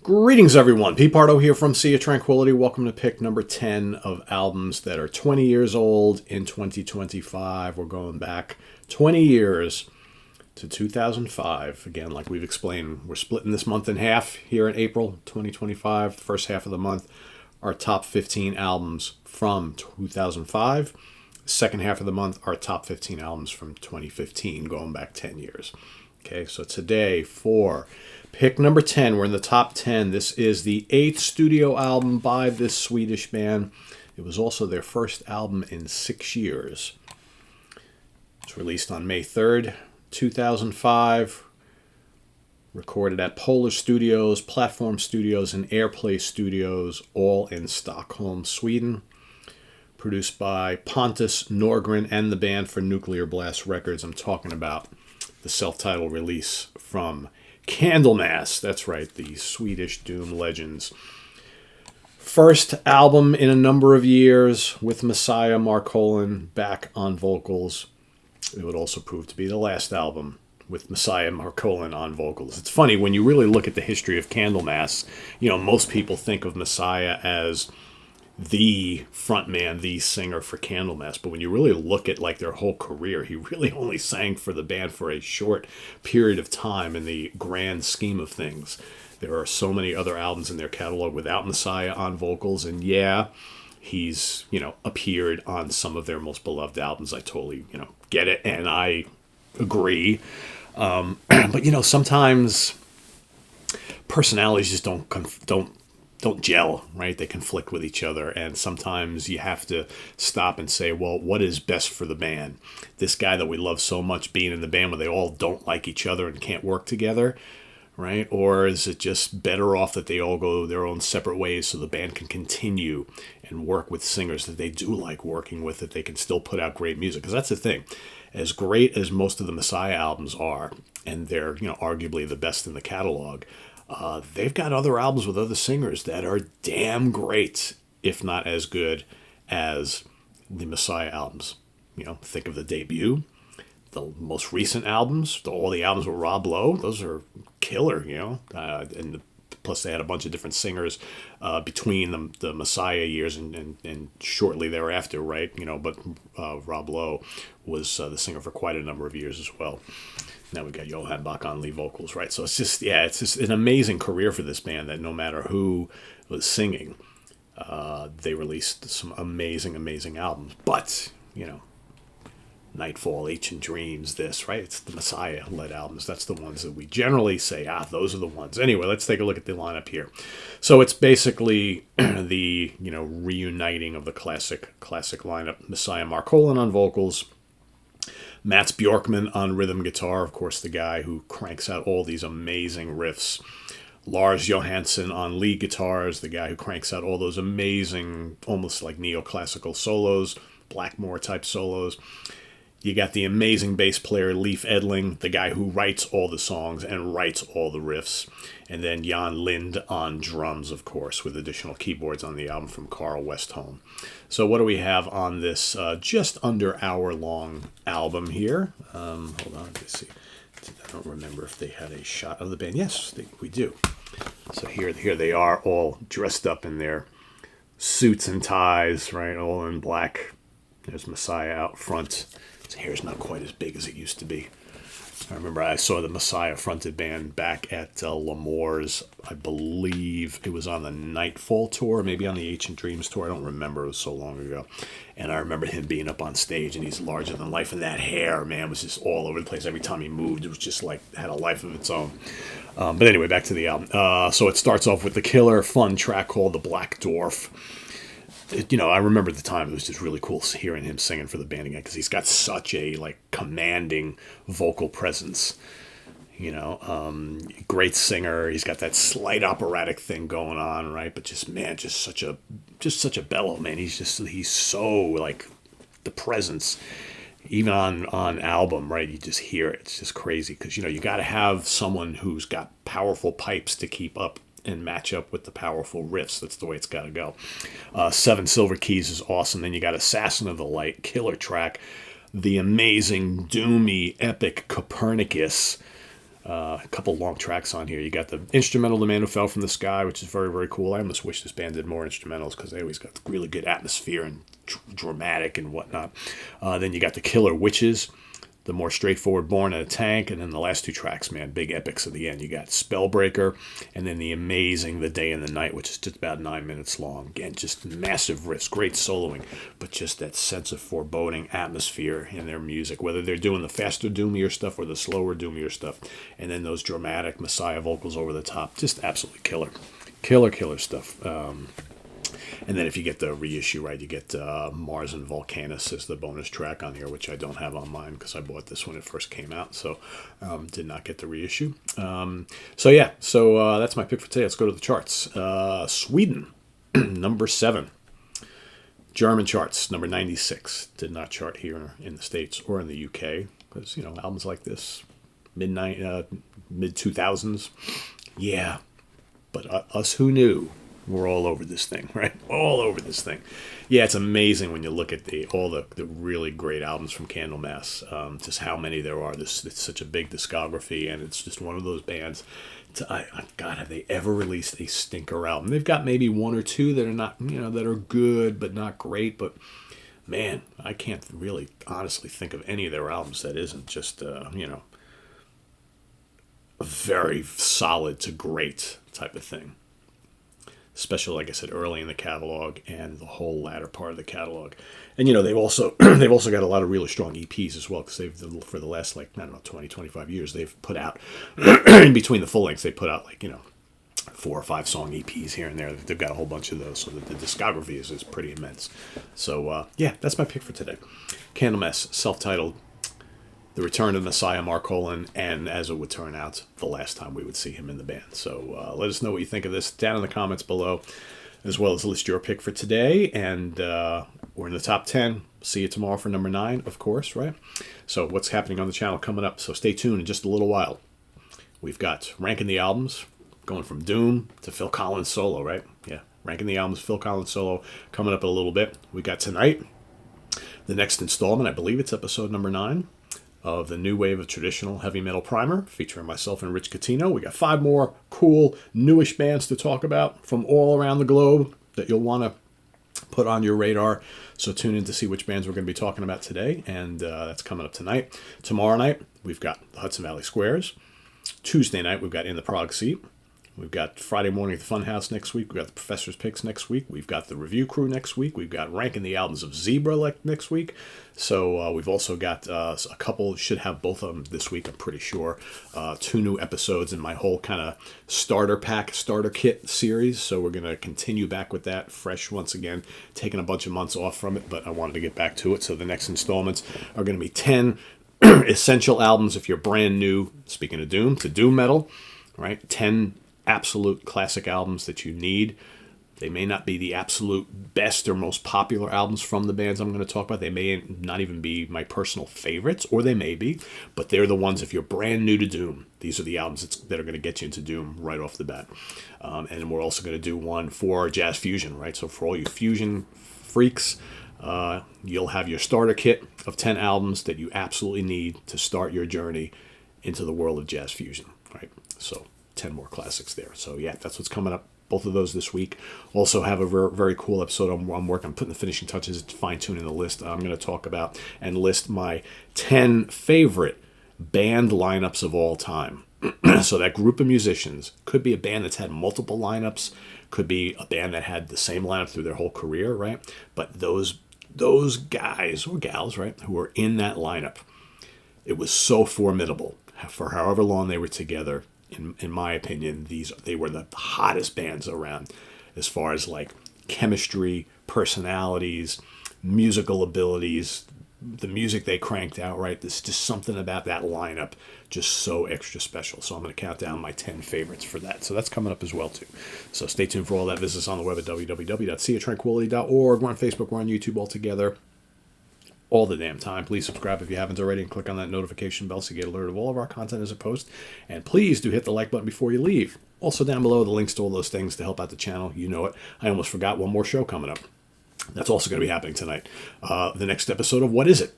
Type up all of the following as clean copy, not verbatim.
Greetings, everyone. Pete Pardo here from Sea of Tranquility. Welcome to pick number 10 of albums that are 20 years old in 2025. We're going back 20 years to 2005. Again, like we've explained, we're splitting this month in half here in April 2025. The first half of the month, our top 15 albums from 2005. Second half of the month, our top 15 albums from 2015, going back 10 years. Okay, so today for pick number 10, we're in the top 10. This is the 8th studio album by this Swedish band. It was also their first album in 6 years. It's released on May 3rd, 2005. Recorded at Polar Studios, Platform Studios, and Airplay Studios, all in Stockholm, Sweden. Produced by Pontus Norgren and the band for Nuclear Blast Records. I'm talking about the self-titled release from Candlemass. That's right, the Swedish Doom legends. First album in a number of years with Messiah Marcolin back on vocals. It would also prove to be the last album with Messiah Marcolin on vocals. It's funny, when you really look at the history of Candlemass, most people think of Messiah as the frontman, the singer for Candlemass. But when you really look at their whole career, he really only sang for the band for a short period of time in the grand scheme of things. There are so many other albums in their catalog without Messiah on vocals, and yeah, he's, appeared on some of their most beloved albums. I totally, get it, and I agree. But, sometimes personalities just don't gel, right? They conflict with each other, and sometimes you have to stop and say, well, what is best for the band? This guy that we love so much being in the band where they all don't like each other and can't work together, right? Or is it just better off that they all go their own separate ways so the band can continue and work with singers that they do like working with, that they can still put out great music? Because that's the thing. As great as most of the Messiah albums are, and they're, arguably the best in the catalog, they've got other albums with other singers that are damn great, if not as good as the Messiah albums. Think of the debut, the most recent albums, all the albums with Rob Lowe. Those are killer, and plus they had a bunch of different singers between the Messiah years and shortly thereafter, right? But Rob Lowe was the singer for quite a number of years as well. Now we got Johan Bach on lead vocals, right? So it's just an amazing career for this band that no matter who was singing, they released some amazing, amazing albums. But, Nightfall, Ancient Dreams, this, right? It's the Messiah-led albums. That's the ones that we generally say, those are the ones. Anyway, let's take a look at the lineup here. So it's basically the, reuniting of the classic lineup. Messiah Marcolin on vocals, Mats Bjorkman on rhythm guitar, of course, the guy who cranks out all these amazing riffs. Lars Johansson on lead guitars, the guy who cranks out all those amazing, almost like neoclassical solos, Blackmore-type solos. You got the amazing bass player Leif Edling, the guy who writes all the songs and writes all the riffs. And then Jan Lind on drums, of course, with additional keyboards on the album from Carl Westholm. So what do we have on this just under hour-long album here? Hold on, let's see. I don't remember if they had a shot of the band. Yes, we do. So here they are, all dressed up in their suits and ties, right, all in black. There's Messiah out front. His hair's not quite as big as it used to be. I remember I saw the Messiah-fronted band back at L'Amour's. I believe it was on the Nightfall tour, maybe on the Ancient Dreams tour. I don't remember. It was so long ago. And I remember him being up on stage, and he's larger than life. And that hair, man, was just all over the place. Every time he moved, it was just had a life of its own. But anyway, back to the album. So it starts off with the killer, fun track called The Black Dwarf. I remember at the time it was just really cool hearing him singing for the band again, because he's got such a commanding vocal presence. Great singer. He's got that slight operatic thing going on, right? But just such a bellow, man. He's so the presence, even on album, right? You just hear it. It's just crazy because you got to have someone who's got powerful pipes to keep up and match up with the powerful riffs. That's the way it's got to go. Seven Silver Keys is awesome. Then you got Assassin of the Light, killer track. The amazing, doomy, epic Copernicus. A couple long tracks on here. You got the instrumental "The Man Who Fell from the Sky," which is very, very cool. I almost wish this band did more instrumentals because they always got really good atmosphere and dramatic and whatnot. Then you got the killer "Witches," the more straightforward "Born in a Tank," and then the last two tracks, man, big epics at the end. You got "Spellbreaker," and then the amazing "The Day and the Night," which is just about 9 minutes long. Again, just massive riffs, great soloing, but just that sense of foreboding atmosphere in their music, whether they're doing the faster, doomier stuff or the slower, doomier stuff. And then those dramatic Messiah vocals over the top, just absolutely killer. Killer stuff. And then if you get the reissue, right, you get Mars and Volcanus as the bonus track on here, which I don't have on mine because I bought this when it first came out, so did not get the reissue. So that's my pick for today. Let's go to the charts. Sweden, number 7. German charts, number 96. Did not chart here in the States or in the UK because, albums like this, mid-2000s, yeah. But us who knew, we're all over this thing, right? All over this thing. Yeah, it's amazing when you look at all the really great albums from Candlemass, just how many there are. It's such a big discography, and it's just one of those bands. God, have they ever released a stinker album? They've got maybe one or two that are not, that are good but not great. But man, I can't really honestly think of any of their albums that isn't just, a very solid to great type of thing. Especially, like I said, early in the catalog and the whole latter part of the catalog. And, they've also got a lot of really strong EPs as well, because for the last, 20, 25 years, they've put out, in between the full lengths, they put out, 4 or 5 song EPs here and there. They've got a whole bunch of those, so the discography is pretty immense. So, that's my pick for today. Candlemass, self-titled, The Return of Messiah Marcolin, and as it would turn out, the last time we would see him in the band. So let us know what you think of this down in the comments below, as well as list your pick for today. And we're in the top 10. See you tomorrow for number 9, of course, right? So what's happening on the channel coming up? So stay tuned in just a little while. We've got ranking the albums, going from Doom to Phil Collins solo, right? Yeah, ranking the albums, Phil Collins solo, coming up in a little bit. We got tonight, the next installment, I believe it's episode number 9, of the new wave of traditional heavy metal primer, featuring myself and Rich Catino. We got 5 more cool, newish bands to talk about from all around the globe that you'll want to put on your radar. So tune in to see which bands we're going to be talking about today, and that's coming up tonight. Tomorrow night, we've got the Hudson Valley Squares. Tuesday night, we've got In the Prague Seat. We've got Friday Morning at the Funhouse next week. We've got the Professor's Picks next week. We've got the Review Crew next week. We've got Ranking the Albums of Zebra next week. So we've also got a couple, should have both of them this week, I'm pretty sure. 2 new episodes in my whole kind of starter kit series. So we're going to continue back with that, fresh once again, taking a bunch of months off from it, but I wanted to get back to it. So the next installments are going to be 10 essential albums if you're brand new, speaking of Doom, to Doom Metal, right? 10 absolute classic albums that you need. They may not be the absolute best or most popular albums from the bands I'm going to talk about. They may not even be my personal favorites, or they may be, but they're the ones, if you're brand new to Doom, these are the albums that are going to get you into Doom right off the bat. And we're also going to do one for Jazz Fusion, right? So for all you fusion freaks, you'll have your starter kit of 10 albums that you absolutely need to start your journey into the world of Jazz Fusion, right? So 10 more classics there. So yeah, that's what's coming up. Both of those this week. Also have a very cool episode I'm working on putting the finishing touches, fine-tuning the list. I'm going to talk about and list my 10 favorite band lineups of all time. So that group of musicians could be a band that's had multiple lineups, could be a band that had the same lineup through their whole career, right? But those guys or gals, right, who were in that lineup, it was so formidable for however long they were together. In my opinion, they were the hottest bands around as far as chemistry, personalities, musical abilities, the music they cranked out, right? There's just something about that lineup just so extra special. So I'm going to count down my 10 favorites for that. So that's coming up as well, too. So stay tuned for all that. Visit us on the web at www.seatranquility.org. We're on Facebook. We're on YouTube all together. All the damn time. Please subscribe if you haven't already and click on that notification bell so you get alert of all of our content as a post. And please do hit the like button before you leave. Also down below, the links to all those things to help out the channel. You know it. I almost forgot one more show coming up. That's also going to be happening tonight. The next episode of What Is It?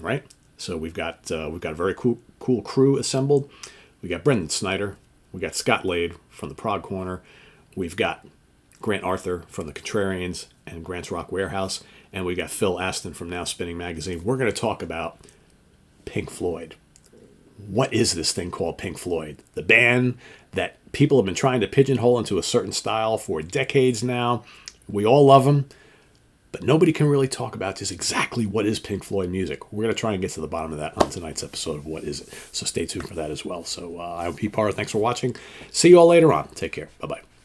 Right? So we've got a very cool crew assembled. We got Brendan Snyder. We got Scott Lade from the Prog Corner. We've got Grant Arthur from the Contrarians and Grant's Rock Warehouse. And we got Phil Aston from Now Spinning Magazine. We're going to talk about Pink Floyd. What is this thing called Pink Floyd? The band that people have been trying to pigeonhole into a certain style for decades now. We all love them, but nobody can really talk about just exactly what is Pink Floyd music. We're going to try and get to the bottom of that on tonight's episode of What Is It? So stay tuned for that as well. So I'm Pete Pardo. Thanks for watching. See you all later on. Take care. Bye-bye.